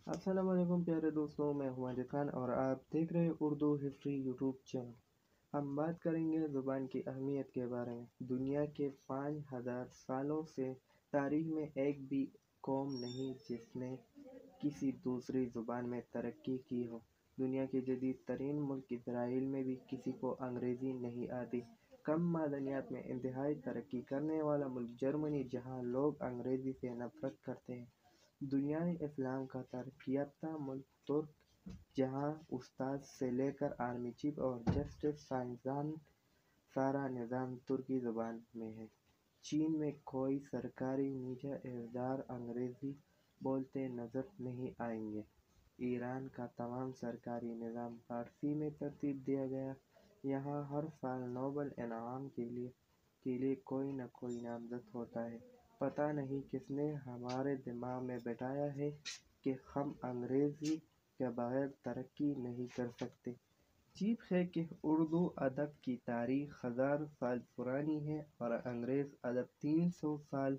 अस्सलाम वालेकुम प्यारे दोस्तों, मैं हूं माजिद खान और आप देख रहे हैं उर्दू हिस्ट्री यूट्यूब चैनल। हम बात करेंगे ज़ुबान की अहमियत के बारे में। दुनिया के 5000 सालों से तारीख में एक भी कौम नहीं जिसने किसी दूसरी ज़ुबान में तरक्की की हो। दुनिया के जदीद तरीन मुल्क इसराइल में भी किसी को अंग्रेज़ी नहीं आती। कम मादनियात में इंतहाई तरक्की करने वाला मुल्क जर्मनी, जहाँ लोग अंग्रेज़ी से नफरत करते हैं। दुनियाए इस्लाम का तरक्की याफ्ता मुल्क तुर्क, जहाँ उस्ताद से लेकर आर्मी चीफ और जस्टिस साइंसदान सारा निज़ाम तुर्की ज़ुबान में है। चीन में कोई सरकारी निजी इदारे अंग्रेज़ी बोलते नज़र नहीं आएंगे। ईरान का तमाम सरकारी निज़ाम फारसी में तरतीब दिया गया। यहाँ हर साल नोबल इनाम के लिए कोई न कोई नामज़द होता है। पता नहीं किसने हमारे दिमाग में बैठाया है कि हम अंग्रेज़ी के बगैर तरक्की नहीं कर सकते। अजीब है कि उर्दू अदब की तारीख हज़ार साल पुरानी है और अंग्रेज़ अदब 300 साल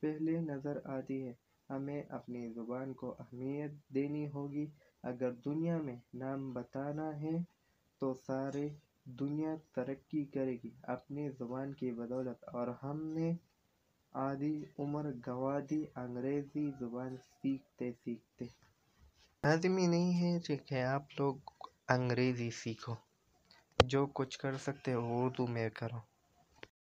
पहले नज़र आती है। हमें अपनी ज़ुबान को अहमियत देनी होगी। अगर दुनिया में नाम बताना है तो सारी दुनिया तरक्की करेगी अपनी ज़ुबान की बदौलत, और हमने आधी उम्र गंवा दी अंग्रेज़ी ज़ुबान सीखते सीखते। लाज़मी नहीं है कि आप लोग अंग्रेज़ी सीखो। जो कुछ कर सकते हो उर्दू में करो।